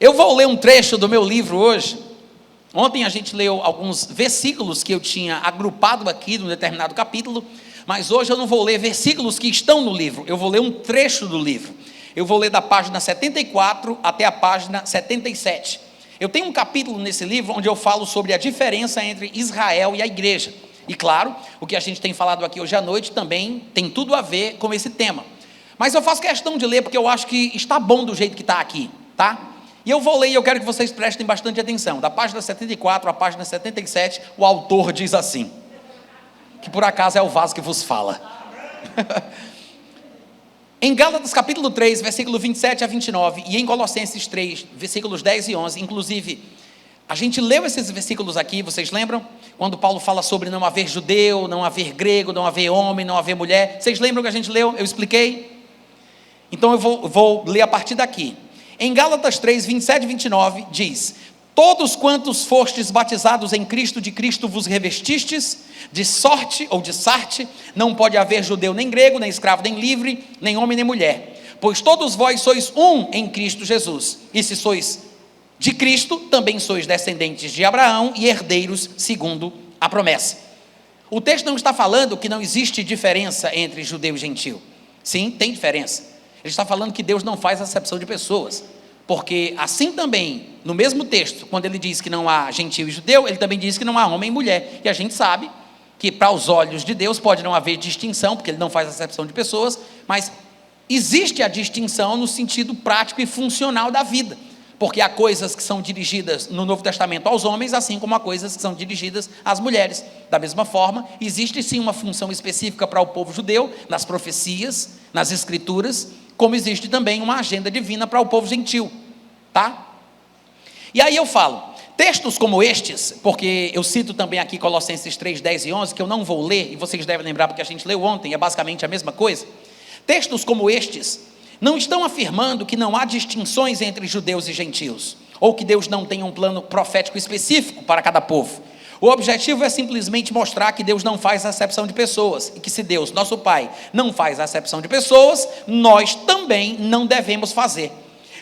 Eu vou ler um trecho do meu livro hoje. Ontem a gente leu alguns versículos que eu tinha agrupado aqui num determinado capítulo, mas hoje eu não vou ler versículos que estão no livro, eu vou ler um trecho do livro. Eu vou ler da página 74 até a página 77. Eu tenho um capítulo nesse livro onde eu falo sobre a diferença entre Israel e a igreja. E claro, o que a gente tem falado aqui hoje à noite também tem tudo a ver com esse tema. Mas eu faço questão de ler porque eu acho que está bom do jeito que está aqui, tá? E eu vou ler e eu quero que vocês prestem bastante atenção. Da página 74 à página 77, o autor diz assim, que por acaso é o vaso que vos fala. Em Gálatas capítulo 3, versículo 27 a 29, e em Colossenses 3, versículos 10 e 11, inclusive, a gente leu esses versículos aqui, vocês lembram? Quando Paulo fala sobre não haver judeu, não haver grego, não haver homem, não haver mulher. Vocês lembram que a gente leu? Eu expliquei? Então eu vou ler a partir daqui. Em Gálatas 3, 27 e 29, diz: todos quantos fostes batizados em Cristo, de Cristo vos revestistes, de sorte ou de sarte, não pode haver judeu nem grego, nem escravo nem livre, nem homem nem mulher, pois todos vós sois um em Cristo Jesus, e se sois de Cristo, também sois descendentes de Abraão e herdeiros segundo a promessa. O texto não está falando que não existe diferença entre judeu e gentil. Sim, tem diferença. Ele está falando que Deus não faz acepção de pessoas, porque assim também, no mesmo texto, quando ele diz que não há gentil e judeu, ele também diz que não há homem e mulher, e a gente sabe que para os olhos de Deus pode não haver distinção, porque ele não faz acepção de pessoas, mas existe a distinção no sentido prático e funcional da vida, porque há coisas que são dirigidas no Novo Testamento aos homens, assim como há coisas que são dirigidas às mulheres. Da mesma forma, existe sim uma função específica para o povo judeu, nas profecias, nas escrituras, como existe também uma agenda divina para o povo gentil, tá? E aí eu falo, textos como estes, porque eu cito também aqui Colossenses 3, 10 e 11, que eu não vou ler, e vocês devem lembrar porque a gente leu ontem, é basicamente a mesma coisa. Textos como estes não estão afirmando que não há distinções entre judeus e gentios, ou que Deus não tem um plano profético específico para cada povo. O objetivo é simplesmente mostrar que Deus não faz acepção de pessoas, e que se Deus, nosso Pai, não faz acepção de pessoas, nós também não devemos fazer.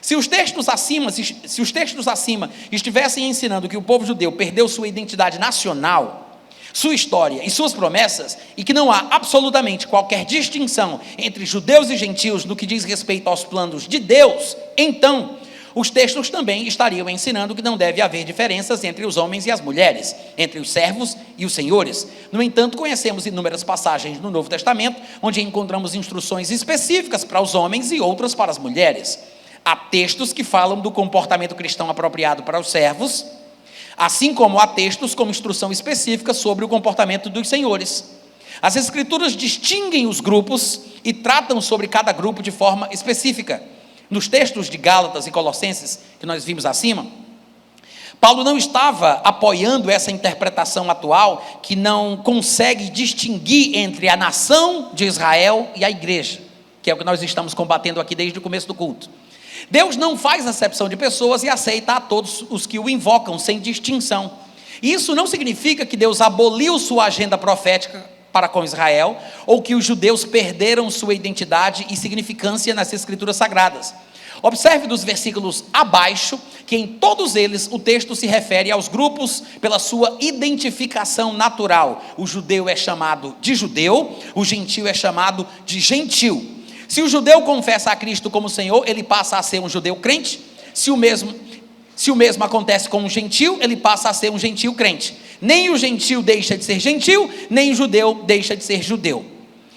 Se os textos acima estivessem ensinando que o povo judeu perdeu sua identidade nacional, sua história e suas promessas, e que não há absolutamente qualquer distinção entre judeus e gentios no que diz respeito aos planos de Deus, então os textos também estariam ensinando que não deve haver diferenças entre os homens e as mulheres, entre os servos e os senhores. No entanto, conhecemos inúmeras passagens no Novo Testamento, onde encontramos instruções específicas para os homens e outras para as mulheres. Há textos que falam do comportamento cristão apropriado para os servos, assim como há textos com instrução específica sobre o comportamento dos senhores. As Escrituras distinguem os grupos e tratam sobre cada grupo de forma específica. Nos textos de Gálatas e Colossenses, que nós vimos acima, Paulo não estava apoiando essa interpretação atual que não consegue distinguir entre a nação de Israel e a igreja, que é o que nós estamos combatendo aqui desde o começo do culto. Deus não faz acepção de pessoas e aceita a todos os que o invocam sem distinção. Isso não significa que Deus aboliu sua agenda profética para com Israel, ou que os judeus perderam sua identidade e significância nas escrituras sagradas. Observe dos versículos abaixo, que em todos eles o texto se refere aos grupos pela sua identificação natural. O judeu é chamado de judeu, o gentio é chamado de gentil. Se o judeu confessa a Cristo como Senhor, ele passa a ser um judeu crente. Se o mesmo acontece com um gentil, ele passa a ser um gentil crente. Nem o gentil deixa de ser gentil, nem o judeu deixa de ser judeu.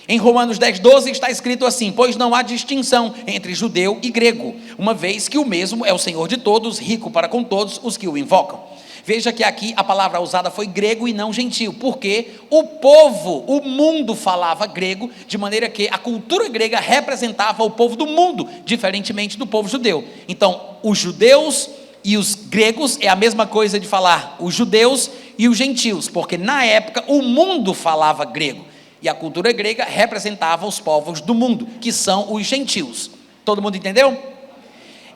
Em Romanos 10, 12 está escrito assim: pois não há distinção entre judeu e grego, uma vez que o mesmo é o Senhor de todos, rico para com todos os que o invocam. Veja que aqui a palavra usada foi grego e não gentil, porque o mundo falava grego, de maneira que a cultura grega representava o povo do mundo, diferentemente do povo judeu. Então, os judeus e os gregos é a mesma coisa de falar os judeus e os gentios, porque na época o mundo falava grego, e a cultura grega representava os povos do mundo, que são os gentios. Todo mundo entendeu?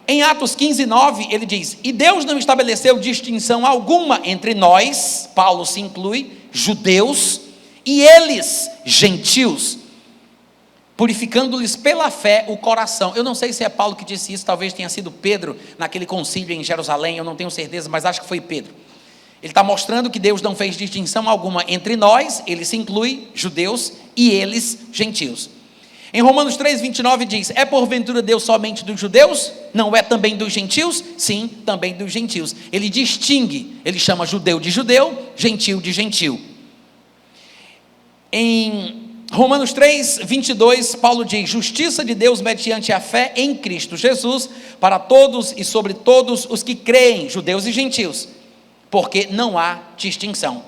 Em Atos 15, 9, ele diz: e Deus não estabeleceu distinção alguma entre nós, Paulo se inclui, judeus, e eles, gentios. purificando-lhes pela fé o coração. Eu não sei se é Paulo que disse isso, talvez tenha sido Pedro, naquele concílio em Jerusalém, eu não tenho certeza, mas acho que foi Pedro. Ele está mostrando que Deus não fez distinção alguma entre nós, ele se inclui judeus e eles gentios. Em Romanos 3:29 diz: é porventura Deus somente dos judeus? Não é também dos gentios? Sim, também dos gentios. Ele distingue, ele chama judeu de judeu, gentil de gentil. Em Romanos 3:22, Paulo diz: justiça de Deus mediante a fé em Cristo Jesus, para todos e sobre todos os que creem, judeus e gentios, porque não há distinção.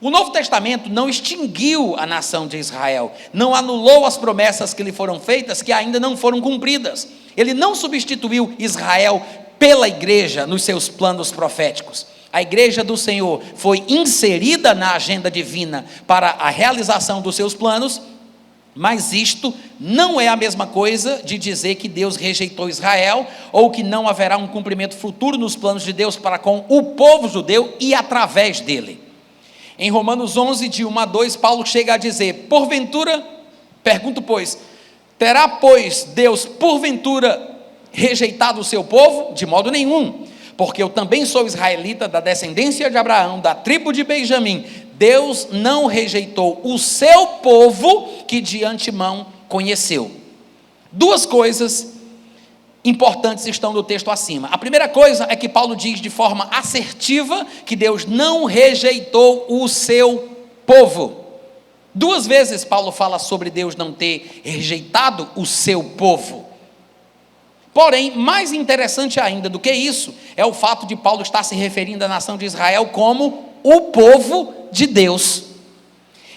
O Novo Testamento não extinguiu a nação de Israel, não anulou as promessas que lhe foram feitas, que ainda não foram cumpridas. Ele não substituiu Israel pela igreja nos seus planos proféticos. A igreja do Senhor foi inserida na agenda divina para a realização dos seus planos, mas isto não é a mesma coisa de dizer que Deus rejeitou Israel, ou que não haverá um cumprimento futuro nos planos de Deus para com o povo judeu e através dele. Em Romanos 11, de 1 a 2, Paulo chega a dizer: porventura, pergunto pois, terá pois Deus porventura rejeitado o seu povo? De modo nenhum, porque eu também sou israelita, da descendência de Abraão, da tribo de Benjamim. Deus não rejeitou o seu povo que de antemão conheceu. Duas coisas importantes estão no texto acima. A primeira coisa é que Paulo diz de forma assertiva que Deus não rejeitou o seu povo. Duas vezes Paulo fala sobre Deus não ter rejeitado o seu povo. Porém, mais interessante ainda do que isso, é o fato de Paulo estar se referindo à nação de Israel como o povo de Deus.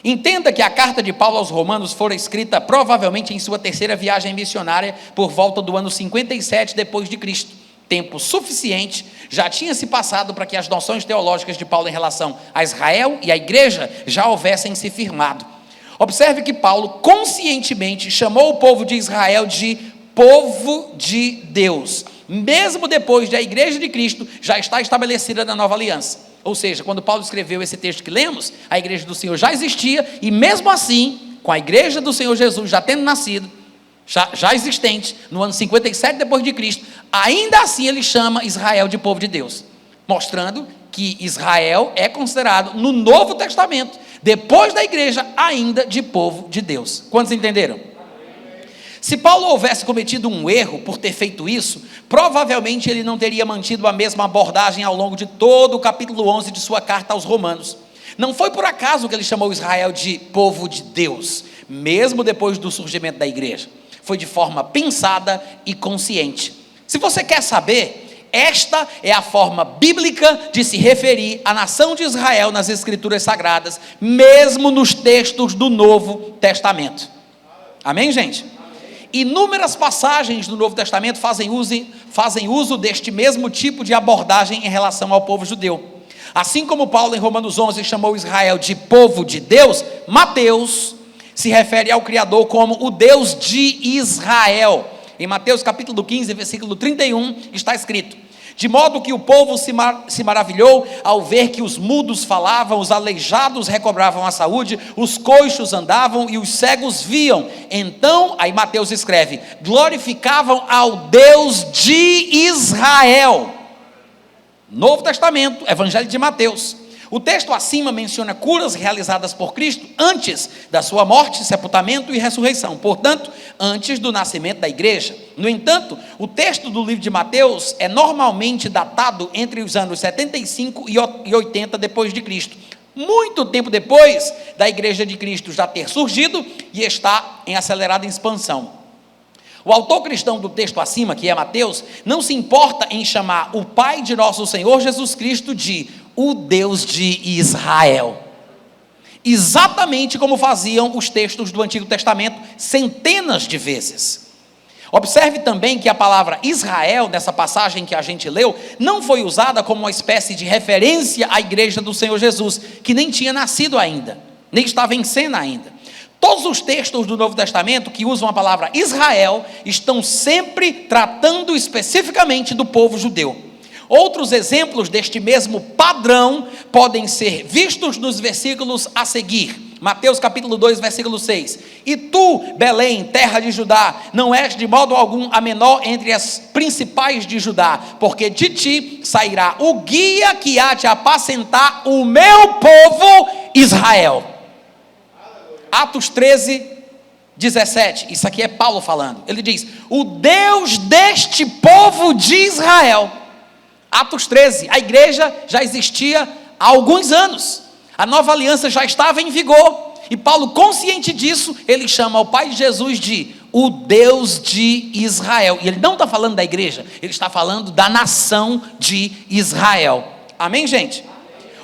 Entenda que a carta de Paulo aos Romanos fora escrita provavelmente em sua terceira viagem missionária, por volta do ano 57 depois de Cristo. Tempo suficiente já tinha se passado para que as noções teológicas de Paulo em relação a Israel e a igreja já houvessem se firmado. Observe que Paulo conscientemente chamou o povo de Israel de povo de Deus, mesmo depois de a igreja de Cristo já estar estabelecida na nova aliança. Ou seja, quando Paulo escreveu esse texto que lemos, a igreja do Senhor já existia, e mesmo assim, com a igreja do Senhor Jesus já tendo nascido, já existente, no ano 57 depois de Cristo, ainda assim ele chama Israel de povo de Deus, mostrando que Israel é considerado no Novo Testamento, depois da igreja, ainda de povo de Deus. Quantos entenderam? Se Paulo houvesse cometido um erro por ter feito isso, provavelmente ele não teria mantido a mesma abordagem ao longo de todo o capítulo 11 de sua carta aos Romanos. Não foi por acaso que ele chamou Israel de povo de Deus, mesmo depois do surgimento da igreja. Foi de forma pensada e consciente. Se você quer saber, esta é a forma bíblica de se referir à nação de Israel nas Escrituras Sagradas, mesmo nos textos do Novo Testamento. Amém, gente? Inúmeras passagens do Novo Testamento fazem uso deste mesmo tipo de abordagem em relação ao povo judeu. Assim como Paulo em Romanos 11 chamou Israel de povo de Deus, Mateus se refere ao Criador como o Deus de Israel. Em Mateus capítulo 15, versículo 31, está escrito: de modo que o povo se maravilhou ao ver que os mudos falavam, os aleijados recobravam a saúde, os coxos andavam e os cegos viam. Então, aí Mateus escreve, glorificavam ao Deus de Israel. Novo Testamento, Evangelho de Mateus. O texto acima menciona curas realizadas por Cristo antes da sua morte, sepultamento e ressurreição, portanto, antes do nascimento da igreja. No entanto, o texto do livro de Mateus é normalmente datado entre os anos 75 e 80 depois de Cristo, muito tempo depois da igreja de Cristo já ter surgido e está em acelerada expansão. O autor cristão do texto acima, que é Mateus, não se importa em chamar o Pai de nosso Senhor Jesus Cristo de o Deus de Israel, exatamente como faziam os textos do Antigo Testamento centenas de vezes. Observe também que a palavra Israel, nessa passagem que a gente leu, não foi usada como uma espécie de referência à igreja do Senhor Jesus, que nem tinha nascido ainda, nem estava em cena ainda. Todos os textos do Novo Testamento que usam a palavra Israel estão sempre tratando especificamente do povo judeu. Outros exemplos deste mesmo padrão podem ser vistos nos versículos a seguir. Mateus capítulo 2, versículo 6. E tu, Belém, terra de Judá, não és de modo algum a menor entre as principais de Judá, porque de ti sairá o guia que há de apacentar o meu povo Israel. Atos 13, 17, isso aqui é Paulo falando. Ele diz: o Deus deste povo de Israel. Atos 13, a igreja já existia há alguns anos, a nova aliança já estava em vigor, e Paulo, consciente disso, ele chama o Pai de Jesus de o Deus de Israel. E ele não está falando da igreja, ele está falando da nação de Israel. Amém, gente?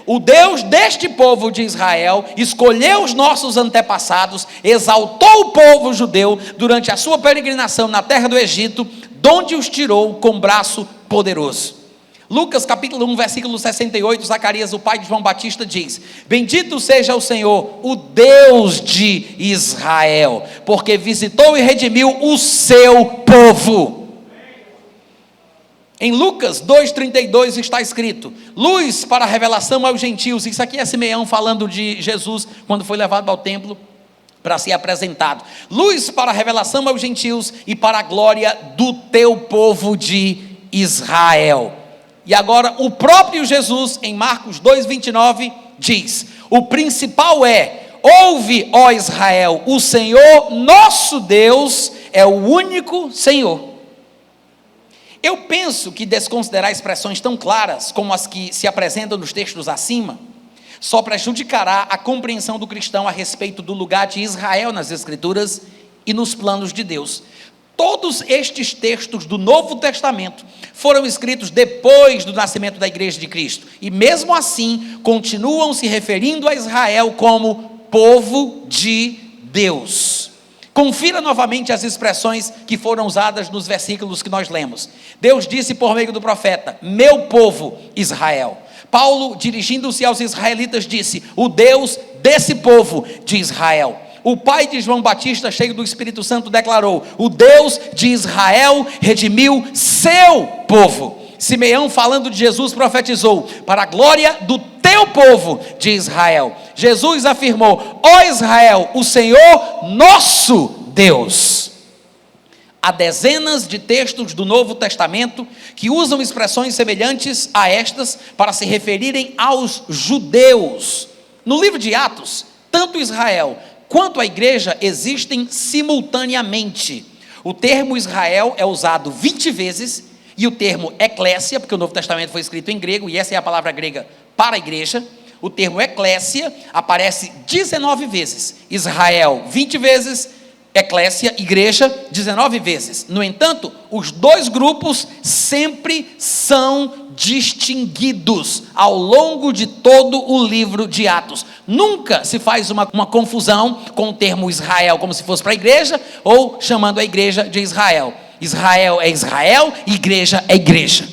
O Deus deste povo de Israel escolheu os nossos antepassados, exaltou o povo judeu durante a sua peregrinação na terra do Egito, donde os tirou com braço poderoso. Lucas capítulo 1, versículo 68, Zacarias, o pai de João Batista, diz: bendito seja o Senhor, o Deus de Israel, porque visitou e redimiu o seu povo. Em Lucas 2,32 está escrito: luz para a revelação aos gentios. Isso aqui é Simeão falando de Jesus, quando foi levado ao templo para ser apresentado. Luz para a revelação aos gentios e para a glória do teu povo de Israel. E agora o próprio Jesus, em Marcos 2,29, diz: o principal é: ouve, ó Israel, o Senhor nosso Deus é o único Senhor. Eu penso que desconsiderar expressões tão claras como as que se apresentam nos textos acima só prejudicará a compreensão do cristão a respeito do lugar de Israel nas Escrituras e nos planos de Deus. Todos estes textos do Novo Testamento foram escritos depois do nascimento da Igreja de Cristo, e mesmo assim continuam se referindo a Israel como povo de Deus. Confira novamente as expressões que foram usadas nos versículos que nós lemos. Deus disse por meio do profeta: meu povo Israel. Paulo, dirigindo-se aos israelitas, disse: o Deus desse povo de Israel. O pai de João Batista, cheio do Espírito Santo, declarou: o Deus de Israel redimiu seu povo. Simeão, falando de Jesus, profetizou: para a glória do teu povo de Israel. Jesus afirmou: ó Israel, o Senhor nosso Deus. Há dezenas de textos do Novo Testamento que usam expressões semelhantes a estas para se referirem aos judeus. No livro de Atos, tanto Israel quanto a igreja existem simultaneamente. O termo Israel é usado 20 vezes, e o termo eclésia, porque o Novo Testamento foi escrito em grego, e essa é a palavra grega para a igreja, o termo eclésia aparece 19 vezes. Israel 20 vezes, eclésia, igreja, 19 vezes. No entanto, os dois grupos sempre são distinguidos ao longo de todo o livro de Atos. Nunca se faz uma confusão com o termo Israel, como se fosse para a igreja, ou chamando a igreja de Israel. Israel é Israel, igreja é igreja.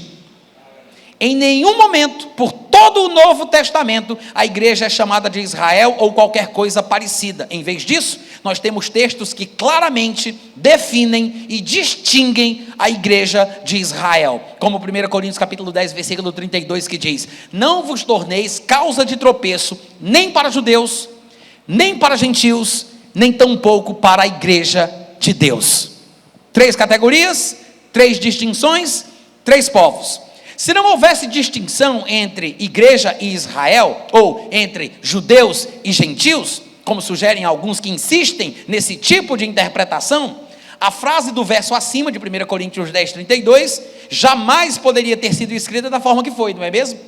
Em nenhum momento, por todo o Novo Testamento, a igreja é chamada de Israel ou qualquer coisa parecida. Em vez disso, nós temos textos que claramente definem e distinguem a igreja de Israel. Como 1 Coríntios capítulo 10, versículo 32, que diz: não vos torneis causa de tropeço, nem para judeus, nem para gentios, nem tampouco para a igreja de Deus. 3 categorias, 3 distinções, 3 povos. Se não houvesse distinção entre igreja e Israel, ou entre judeus e gentios, como sugerem alguns que insistem nesse tipo de interpretação, a frase do verso acima de 1 Coríntios 10, 32, jamais poderia ter sido escrita da forma que foi, não é mesmo?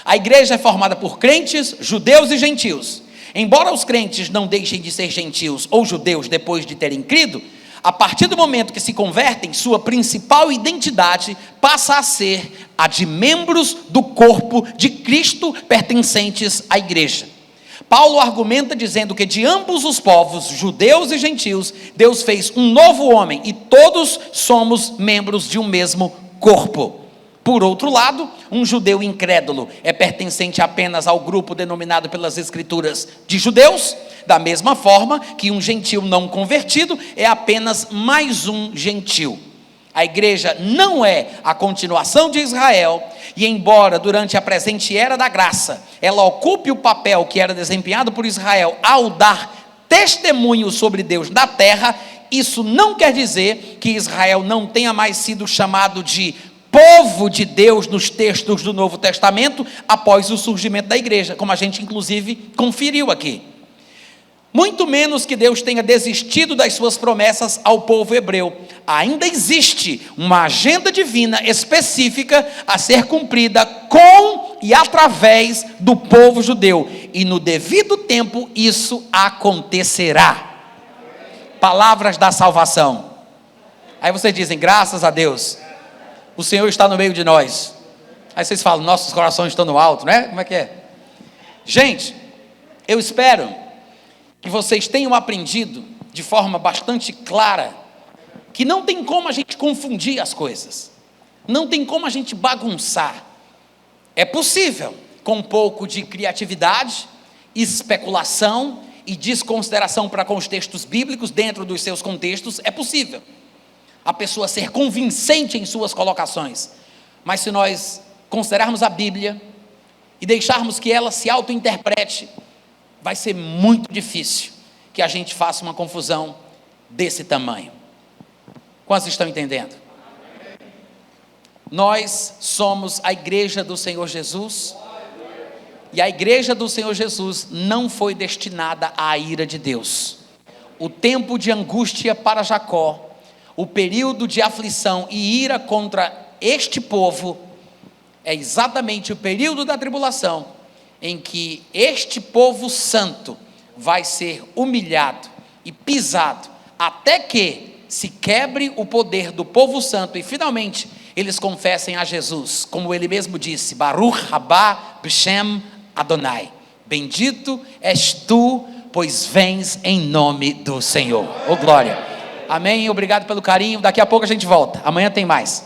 A igreja é formada por crentes, judeus e gentios. Embora os crentes não deixem de ser gentios ou judeus depois de terem crido, a partir do momento que se convertem, sua principal identidade passa a ser a de membros do corpo de Cristo pertencentes à igreja. Paulo argumenta dizendo que de ambos os povos, judeus e gentios, Deus fez um novo homem e todos somos membros de um mesmo corpo. Por outro lado, um judeu incrédulo é pertencente apenas ao grupo denominado pelas Escrituras de judeus, da mesma forma que um gentil não convertido é apenas mais um gentil. A igreja não é a continuação de Israel, e embora durante a presente era da graça, ela ocupe o papel que era desempenhado por Israel ao dar testemunho sobre Deus na terra, isso não quer dizer que Israel não tenha mais sido chamado de povo de Deus nos textos do Novo Testamento após o surgimento da igreja, como a gente inclusive conferiu aqui. Muito menos que Deus tenha desistido das suas promessas ao povo hebreu. Ainda existe uma agenda divina específica a ser cumprida com e através do povo judeu. E no devido tempo isso acontecerá. Palavras da salvação. Aí vocês dizem, graças a Deus, o Senhor está no meio de nós. Aí vocês falam, nossos corações estão no alto, né? Como é que é? Gente, eu espero que vocês tenham aprendido de forma bastante clara que não tem como a gente confundir as coisas, não tem como a gente bagunçar. É possível, com um pouco de criatividade, especulação e desconsideração para com os textos bíblicos dentro dos seus contextos, é possível a pessoa ser convincente em suas colocações, mas se nós considerarmos a Bíblia e deixarmos que ela se auto-interprete, vai ser muito difícil que a gente faça uma confusão desse tamanho. Quantos estão entendendo? Nós somos a igreja do Senhor Jesus, e a igreja do Senhor Jesus não foi destinada à ira de Deus. O tempo de angústia para Jacó, o período de aflição e ira contra este povo, é exatamente o período da tribulação, em que este povo santo vai ser humilhado e pisado, até que se quebre o poder do povo santo, e finalmente eles confessem a Jesus, como ele mesmo disse, Baruch Haba B'Shem Adonai, bendito és tu, pois vens em nome do Senhor. Oh glória, amém, obrigado pelo carinho, daqui a pouco a gente volta, amanhã tem mais.